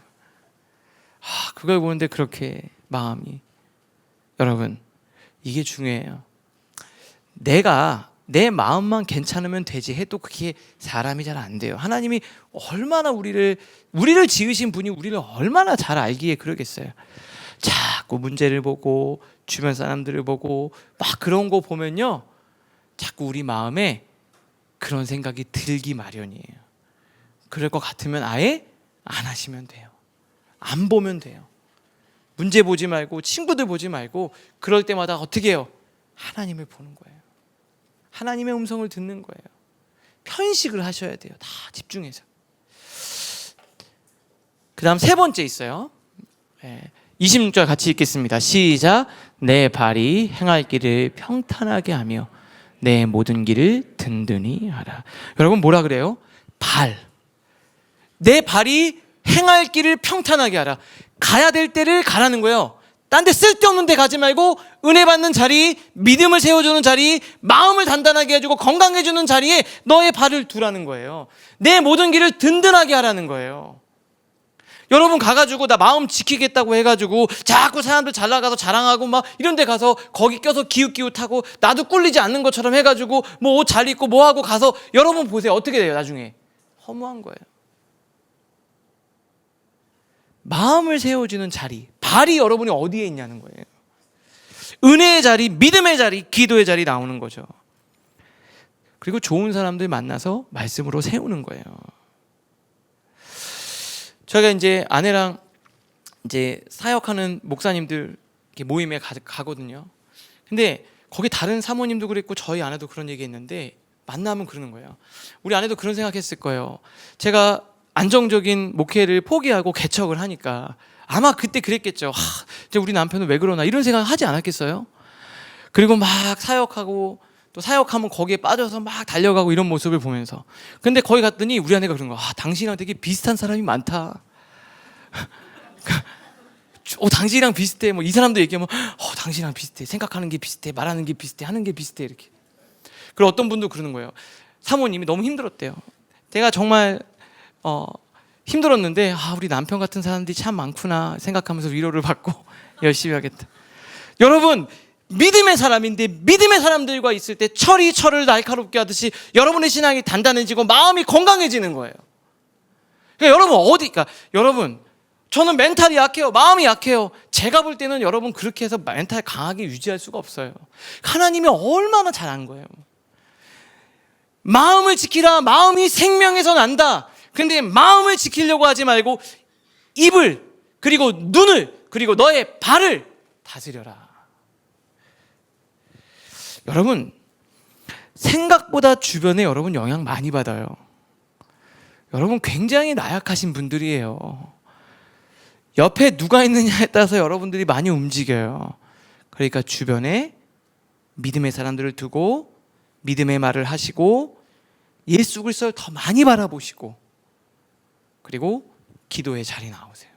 그걸 보는데 그렇게 마음이. 여러분 이게 중요해요. 내가 내 마음만 괜찮으면 되지 해도 그게 사람이 잘 안 돼요. 하나님이 얼마나 우리를 지으신 분이 우리를 얼마나 잘 알기에 그러겠어요. 자꾸 문제를 보고 주변 사람들을 보고 막 그런 거 보면요, 자꾸 우리 마음에 그런 생각이 들기 마련이에요. 그럴 것 같으면 아예 안 하시면 돼요. 안 보면 돼요. 문제 보지 말고 친구들 보지 말고 그럴 때마다 어떻게 해요? 하나님을 보는 거예요. 하나님의 음성을 듣는 거예요. 편식을 하셔야 돼요. 다 집중해서. 그 다음 세 번째 있어요. 26절 같이 읽겠습니다. 시작. 내 발이 행할 길을 평탄하게 하며 내 모든 길을 든든히 하라. 여러분 뭐라 그래요? 발. 내 발이 행할 길을 평탄하게 하라. 가야 될 때를 가라는 거예요. 딴 데 쓸데없는 데 가지 말고 은혜 받는 자리, 믿음을 세워주는 자리, 마음을 단단하게 해주고 건강해주는 자리에 너의 발을 두라는 거예요. 내 모든 길을 든든하게 하라는 거예요. 여러분 가가지고 나 마음 지키겠다고 해가지고 자꾸 사람들 잘 나가서 자랑하고 막 이런 데 가서 거기 껴서 기웃기웃하고 나도 꿀리지 않는 것처럼 해가지고 뭐 옷 잘 입고 뭐 하고 가서 여러분 보세요. 어떻게 돼요 나중에? 허무한 거예요. 마음을 세워주는 자리, 발이 여러분이 어디에 있냐는 거예요. 은혜의 자리, 믿음의 자리, 기도의 자리 나오는 거죠. 그리고 좋은 사람들 만나서 말씀으로 세우는 거예요. 저희가 이제 아내랑 이제 사역하는 목사님들 모임에 가거든요. 근데 거기 다른 사모님도 그랬고 저희 아내도 그런 얘기했는데 만나면 그러는 거예요. 우리 아내도 그런 생각했을 거예요. 제가 안정적인 목회를 포기하고 개척을 하니까 아마 그때 그랬겠죠. 이제 우리 남편은 왜 그러나 이런 생각 하지 않았겠어요? 그리고 막 사역하고 또 사역하면 거기에 빠져서 막 달려가고 이런 모습을 보면서 근데 거기 갔더니 우리 아내가 그런 거야. 당신이랑 되게 비슷한 사람이 많다. 당신이랑 비슷해. 뭐 이 사람도 얘기하면 당신이랑 비슷해. 생각하는 게 비슷해. 말하는 게 비슷해. 하는 게 비슷해. 이렇게. 그리고 어떤 분도 그러는 거예요. 사모님이 너무 힘들었대요. 제가 정말 힘들었는데 우리 남편 같은 사람들이 참 많구나 생각하면서 위로를 받고 열심히 하겠다. 여러분 믿음의 사람인데 믿음의 사람들과 있을 때 철이 철을 날카롭게 하듯이 여러분의 신앙이 단단해지고 마음이 건강해지는 거예요. 그러니까 여러분 저는 멘탈이 약해요. 마음이 약해요. 제가 볼 때는 여러분 그렇게 해서 멘탈 강하게 유지할 수가 없어요. 하나님이 얼마나 잘한 거예요. 마음을 지키라. 마음이 생명에서 난다. 근데 마음을 지키려고 하지 말고 입을 그리고 눈을 그리고 너의 발을 다스려라. 여러분 생각보다 주변에 여러분 영향 많이 받아요. 여러분 굉장히 나약하신 분들이에요. 옆에 누가 있느냐에 따라서 여러분들이 많이 움직여요. 그러니까 주변에 믿음의 사람들을 두고 믿음의 말을 하시고 예수 그리스도를 더 많이 바라보시고 그리고 기도의 자리에 나오세요.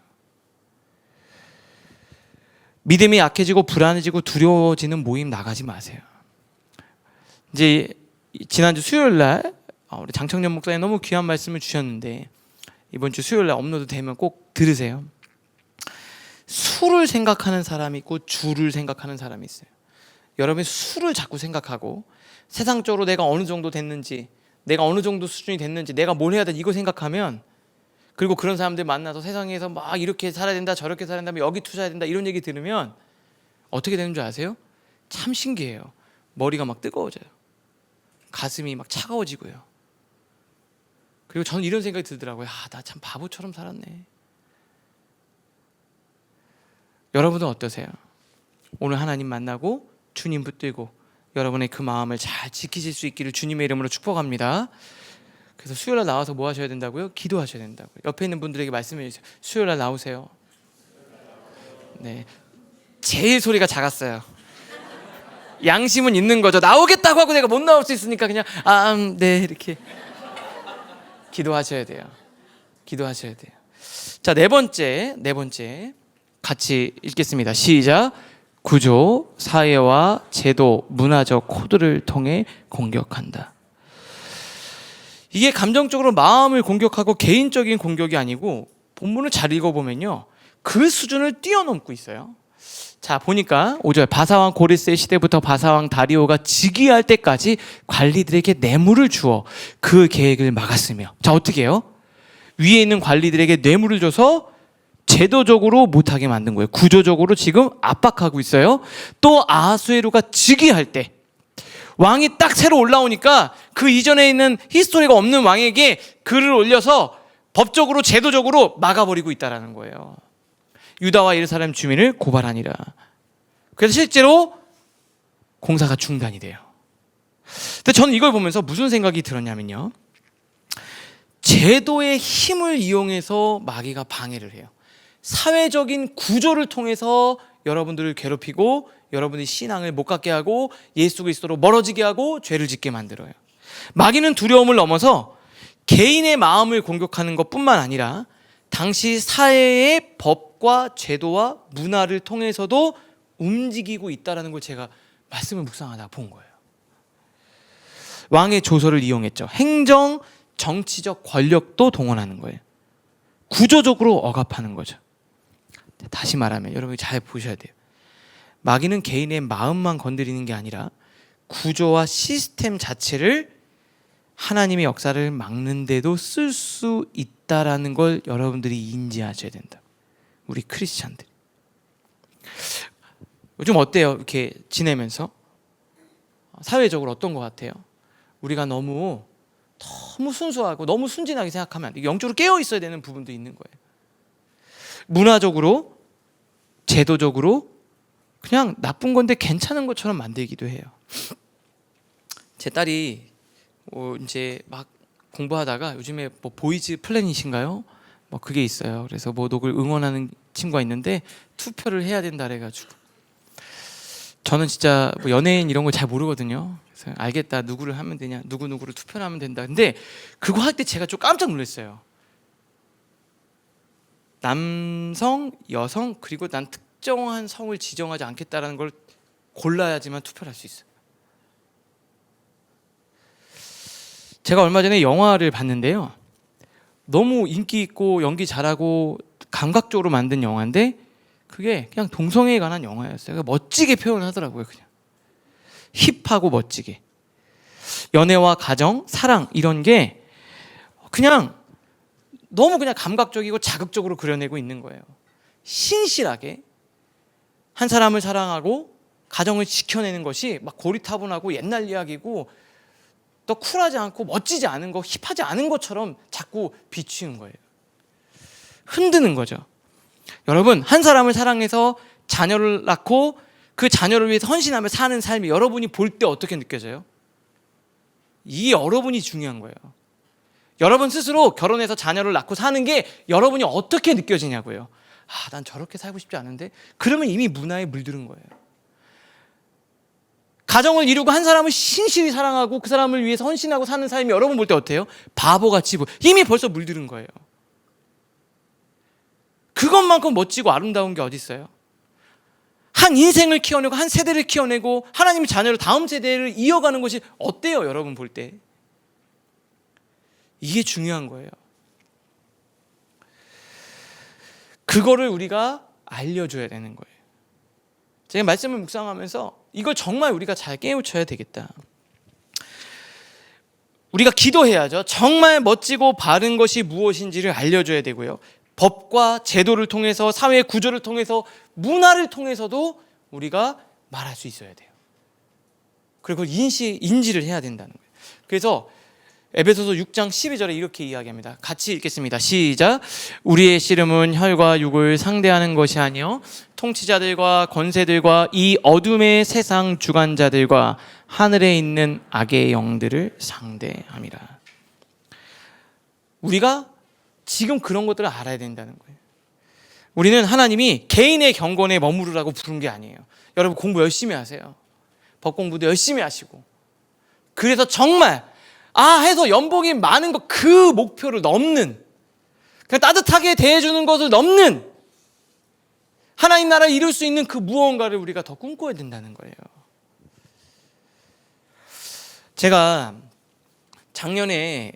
믿음이 약해지고 불안해지고 두려워지는 모임 나가지 마세요. 이제 지난주 수요일 날 우리 장청년 목사님 너무 귀한 말씀을 주셨는데 이번 주 수요일 날 업로드 되면 꼭 들으세요. 수를 생각하는 사람이 있고 주를 생각하는 사람이 있어요. 여러분이 수를 자꾸 생각하고 세상적으로 내가 어느 정도 됐는지 내가 어느 정도 수준이 됐는지 내가 뭘 해야 돼 이거 생각하면 그리고 그런 사람들 만나서 세상에서 막 이렇게 살아야 된다 저렇게 살아야 된다 여기 투자해야 된다 이런 얘기 들으면 어떻게 되는 줄 아세요? 참 신기해요. 머리가 막 뜨거워져요. 가슴이 막 차가워지고요. 그리고 저는 이런 생각이 들더라고요. 나 참 바보처럼 살았네. 여러분은 어떠세요? 오늘 하나님 만나고 주님 붙들고 여러분의 그 마음을 잘 지키실 수 있기를 주님의 이름으로 축복합니다. 그래서 수요일날 나와서 뭐 하셔야 된다고요? 기도하셔야 된다고요. 옆에 있는 분들에게 말씀해 주세요. 수요일날 나오세요. 네, 제일 소리가 작았어요. 양심은 있는 거죠. 나오겠다고 하고 내가 못 나올 수 있으니까 그냥 네 이렇게 기도하셔야 돼요. 기도하셔야 돼요. 자, 네 번째 같이 읽겠습니다. 시작. 구조, 사회와 제도, 문화적 코드를 통해 공격한다. 이게 감정적으로 마음을 공격하고 개인적인 공격이 아니고 본문을 잘 읽어보면요 그 수준을 뛰어넘고 있어요. 자, 보니까 5절, 바사왕 고레스의 시대부터 바사왕 다리오가 즉위할 때까지 관리들에게 뇌물을 주어 그 계획을 막았으며, 자, 어떻게 해요? 위에 있는 관리들에게 뇌물을 줘서 제도적으로 못하게 만든 거예요. 구조적으로 지금 압박하고 있어요. 또 아하수에로가 즉위할 때 왕이 딱 새로 올라오니까 그 이전에 있는 히스토리가 없는 왕에게 글을 올려서 법적으로 제도적으로 막아버리고 있다는 거예요. 유다와 예루살렘 주민을 고발하니라. 그래서 실제로 공사가 중단이 돼요. 근데 저는 이걸 보면서 무슨 생각이 들었냐면요, 제도의 힘을 이용해서 마귀가 방해를 해요. 사회적인 구조를 통해서 여러분들을 괴롭히고 여러분의 신앙을 못 갖게 하고 예수 그리스도로 멀어지게 하고 죄를 짓게 만들어요. 마귀는 두려움을 넘어서 개인의 마음을 공격하는 것뿐만 아니라 당시 사회의 법과 제도와 문화를 통해서도 움직이고 있다는 걸 제가 말씀을 묵상하다가 본 거예요. 왕의 조서를 이용했죠. 행정, 정치적 권력도 동원하는 거예요. 구조적으로 억압하는 거죠. 다시 말하면 여러분이 잘 보셔야 돼요. 마귀는 개인의 마음만 건드리는 게 아니라 구조와 시스템 자체를 하나님의 역사를 막는데도 쓸 수 있다라는 걸 여러분들이 인지하셔야 된다. 우리 크리스찬들. 요즘 어때요? 이렇게 지내면서 사회적으로 어떤 것 같아요? 우리가 너무 순수하고 너무 순진하게 생각하면 안 돼요. 영적으로 깨어 있어야 되는 부분도 있는 거예요. 문화적으로, 제도적으로 그냥 나쁜 건데 괜찮은 것처럼 만들기도 해요. 제 딸이 이제 막 공부하다가 요즘에 뭐 보이즈 플래닛인가요? 뭐 그게 있어요. 그래서 뭐 녹을 응원하는 친구가 있는데 투표를 해야 된다 그래가지고, 저는 진짜 뭐 연예인 이런 거 잘 모르거든요. 그래서 알겠다, 누구를 하면 되냐, 누구를 투표를 하면 된다. 근데 그거 할 때 제가 좀 깜짝 놀랐어요. 남성, 여성, 그리고 난 특정한 성을 지정하지 않겠다라는 걸 골라야지만 투표를 할 수 있어요. 제가 얼마 전에 영화를 봤는데요, 너무 인기 있고 연기 잘하고 감각적으로 만든 영화인데 그게 그냥 동성애에 관한 영화였어요. 멋지게 표현하더라고요. 그냥 힙하고 멋지게 연애와 가정, 사랑 이런 게 그냥 너무 그냥 감각적이고 자극적으로 그려내고 있는 거예요. 신실하게 한 사람을 사랑하고 가정을 지켜내는 것이 막 고리타분하고 옛날 이야기고 또 쿨하지 않고 멋지지 않은 거, 힙하지 않은 것처럼 자꾸 비추는 거예요. 흔드는 거죠. 여러분, 한 사람을 사랑해서 자녀를 낳고 그 자녀를 위해서 헌신하며 사는 삶이 여러분이 볼 때 어떻게 느껴져요? 이게 여러분이 중요한 거예요. 여러분 스스로 결혼해서 자녀를 낳고 사는 게 여러분이 어떻게 느껴지냐고요. 난 저렇게 살고 싶지 않은데? 그러면 이미 문화에 물들은 거예요. 가정을 이루고 한 사람을 신실히 사랑하고 그 사람을 위해서 헌신하고 사는 삶이 여러분 볼 때 어때요? 바보같이 이미 벌써 물들은 거예요. 그것만큼 멋지고 아름다운 게 어디 있어요? 한 인생을 키워내고 한 세대를 키워내고 하나님의 자녀를 다음 세대를 이어가는 것이 어때요? 여러분 볼 때. 이게 중요한 거예요. 그거를 우리가 알려줘야 되는 거예요. 제가 말씀을 묵상하면서 이걸 정말 우리가 잘 깨우쳐야 되겠다. 우리가 기도해야죠. 정말 멋지고 바른 것이 무엇인지를 알려줘야 되고요. 법과 제도를 통해서, 사회 구조를 통해서, 문화를 통해서도 우리가 말할 수 있어야 돼요. 그리고 인지를 해야 된다는 거예요. 그래서 에베소서 6장 12절에 이렇게 이야기합니다. 같이 읽겠습니다. 시작. 우리의 씨름은 혈과 육을 상대하는 것이 아니요 통치자들과 권세들과 이 어둠의 세상 주관자들과 하늘에 있는 악의 영들을 상대함이라. 우리가 지금 그런 것들을 알아야 된다는 거예요. 우리는 하나님이 개인의 경건에 머무르라고 부른 게 아니에요. 여러분 공부 열심히 하세요. 법 공부도 열심히 하시고, 그래서 정말 해서 연봉이 많은 것, 그 목표를 넘는, 그냥 따뜻하게 대해주는 것을 넘는 하나님 나라를 이룰 수 있는 그 무언가를 우리가 더 꿈꿔야 된다는 거예요. 제가 작년에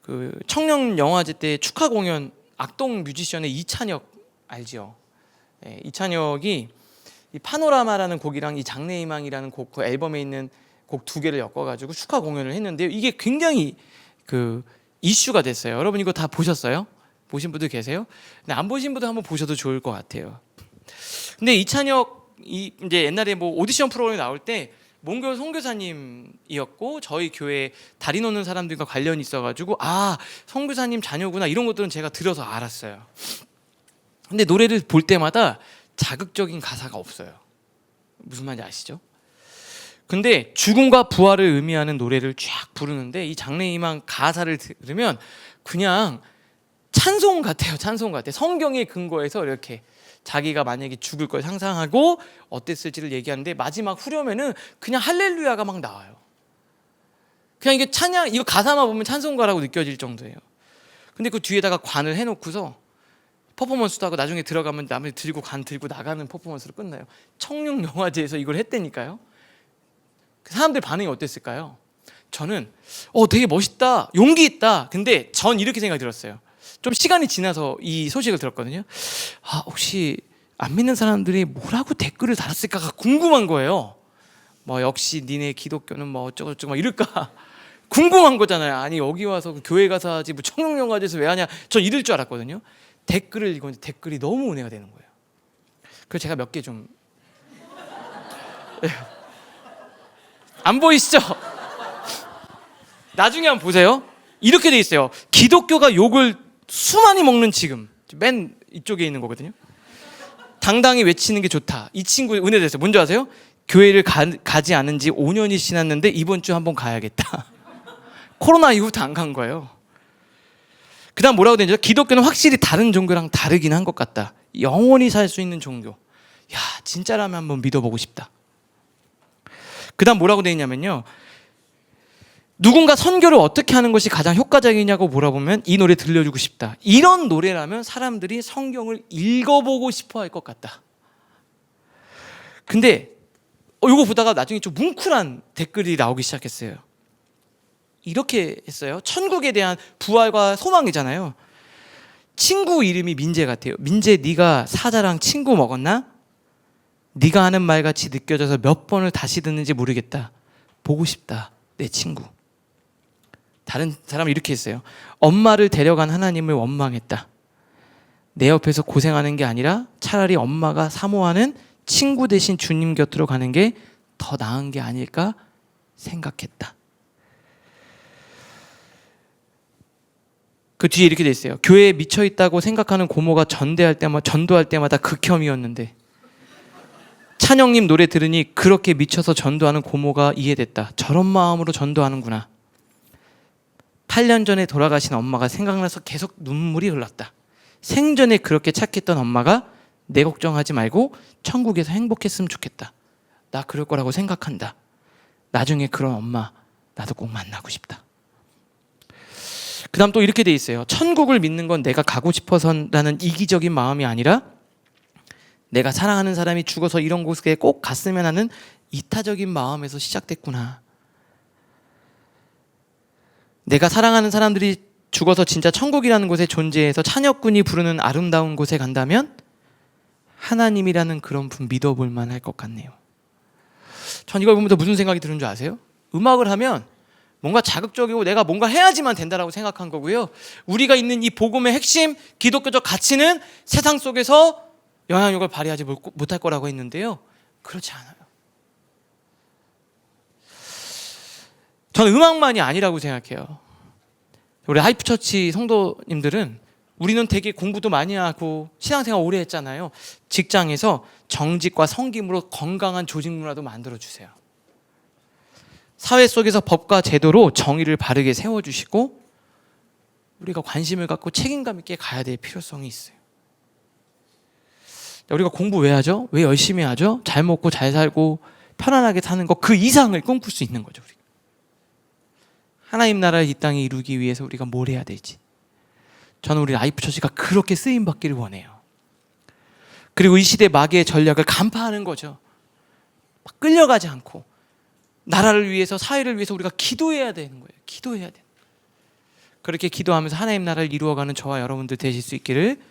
그 청년 영화제 때 축하 공연, 악동 뮤지션의 이찬혁 알죠? 네, 이찬혁이 이 파노라마라는 곡이랑 이 장래희망이라는 곡, 그 앨범에 있는 곡 두 개를 엮어가지고 축하 공연을 했는데요. 이게 굉장히 그 이슈가 됐어요. 여러분 이거 다 보셨어요? 보신 분들 계세요? 근데 안 보신 분들 한번 보셔도 좋을 것 같아요. 근데 이찬혁이 이제 옛날에 뭐 오디션 프로그램 나올 때 몽교 선교사님이었고 저희 교회 다리 놓는 사람들과 관련이 있어가지고 아 선교사님 자녀구나 이런 것들은 제가 들어서 알았어요. 근데 노래를 볼 때마다 자극적인 가사가 없어요. 무슨 말인지 아시죠? 근데 죽음과 부활을 의미하는 노래를 쫙 부르는데 이 장래희망 가사를 들으면 그냥 찬송 같아요. 찬송 같아요. 성경의 근거에서 이렇게 자기가 만약에 죽을 걸 상상하고 어땠을지를 얘기하는데 마지막 후렴에는 그냥 할렐루야가 막 나와요. 그냥 이게 찬양, 이거 가사만 보면 찬송가라고 느껴질 정도예요. 근데 그 뒤에다가 관을 해놓고서 퍼포먼스도 하고 나중에 들어가면 남을 들고 관 들고 나가는 퍼포먼스로 끝나요. 청룡영화제에서 이걸 했다니까요. 사람들 반응이 어땠을까요? 저는 되게 멋있다, 용기 있다. 근데 전 이렇게 생각이 들었어요. 좀 시간이 지나서 이 소식을 들었거든요. 혹시 안 믿는 사람들이 뭐라고 댓글을 달았을까가 궁금한 거예요. 뭐 역시 니네 기독교는 뭐 어쩌고저쩌고 막 이럴까 궁금한 거잖아요. 아니 여기 와서 교회 가서 하지 뭐 청룡영화제에서 왜 하냐. 전 이럴 줄 알았거든요. 댓글을 읽었는데 댓글이 너무 은혜가 되는 거예요. 그래서 제가 몇 개 좀 안 보이시죠? 나중에 한번 보세요. 이렇게 돼 있어요. 기독교가 욕을 수많이 먹는 지금 맨 이쪽에 있는 거거든요. 당당히 외치는 게 좋다. 이 친구 은혜 됐어요. 뭔지 아세요? 교회를 가지 않은 지 5년이 지났는데 이번 주 한번 가야겠다. 코로나 이후부터 안 간 거예요. 그 다음 뭐라고 되는지 기독교는 확실히 다른 종교랑 다르긴 한 것 같다. 영원히 살 수 있는 종교. 야 진짜라면 한번 믿어보고 싶다. 그 다음 뭐라고 되어 있냐면요, 누군가 선교를 어떻게 하는 것이 가장 효과적이냐고 물어보면 이 노래 들려주고 싶다. 이런 노래라면 사람들이 성경을 읽어보고 싶어 할 것 같다. 근데 이거 보다가 나중에 좀 뭉클한 댓글이 나오기 시작했어요. 이렇게 했어요. 천국에 대한 부활과 소망이잖아요. 친구 이름이 민재 같아요. 민재 네가 사자랑 친구 먹었나? 네가 하는 말같이 느껴져서 몇 번을 다시 듣는지 모르겠다. 보고 싶다 내 친구. 다른 사람은 이렇게 했어요. 엄마를 데려간 하나님을 원망했다. 내 옆에서 고생하는 게 아니라 차라리 엄마가 사모하는 친구 대신 주님 곁으로 가는 게 더 나은 게 아닐까 생각했다. 그 뒤에 이렇게 돼 있어요. 교회에 미쳐 있다고 생각하는 고모가 전도할 때마다 극혐이었는데 찬영님 노래 들으니 그렇게 미쳐서 전도하는 고모가 이해됐다. 저런 마음으로 전도하는구나. 8년 전에 돌아가신 엄마가 생각나서 계속 눈물이 흘렀다. 생전에 그렇게 착했던 엄마가 내 걱정하지 말고 천국에서 행복했으면 좋겠다. 나 그럴 거라고 생각한다. 나중에 그런 엄마 나도 꼭 만나고 싶다. 그 다음 또 이렇게 돼 있어요. 천국을 믿는 건 내가 가고 싶어서라는 이기적인 마음이 아니라 내가 사랑하는 사람이 죽어서 이런 곳에 꼭 갔으면 하는 이타적인 마음에서 시작됐구나. 내가 사랑하는 사람들이 죽어서 진짜 천국이라는 곳에 존재해서 찬혁군이 부르는 아름다운 곳에 간다면 하나님이라는 그런 분 믿어볼 만할 것 같네요. 전 이걸 보면서 무슨 생각이 드는 줄 아세요? 음악을 하면 뭔가 자극적이고 내가 뭔가 해야지만 된다라고 생각한 거고요. 우리가 있는 이 복음의 핵심 기독교적 가치는 세상 속에서 영향력을 발휘하지 못할 거라고 했는데요. 그렇지 않아요. 저는 음악만이 아니라고 생각해요. 우리 하이프처치 성도님들은 우리는 되게 공부도 많이 하고 신앙생활 오래 했잖아요. 직장에서 정직과 섬김으로 건강한 조직 문화도 만들어주세요. 사회 속에서 법과 제도로 정의를 바르게 세워주시고 우리가 관심을 갖고 책임감 있게 가야 될 필요성이 있어요. 우리가 공부 왜 하죠? 왜 열심히 하죠? 잘 먹고 잘 살고 편안하게 사는 것, 그 이상을 꿈꿀 수 있는 거죠. 우리가. 하나님 나라를 이 땅에 이루기 위해서 우리가 뭘 해야 되지? 저는 우리 라이프처치가 그렇게 쓰임받기를 원해요. 그리고 이 시대 마귀의 전략을 간파하는 거죠. 막 끌려가지 않고 나라를 위해서, 사회를 위해서 우리가 기도해야 되는 거예요. 기도해야 돼. 그렇게 기도하면서 하나님 나라를 이루어가는 저와 여러분들 되실 수 있기를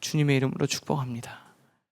주님의 이름으로 축복합니다.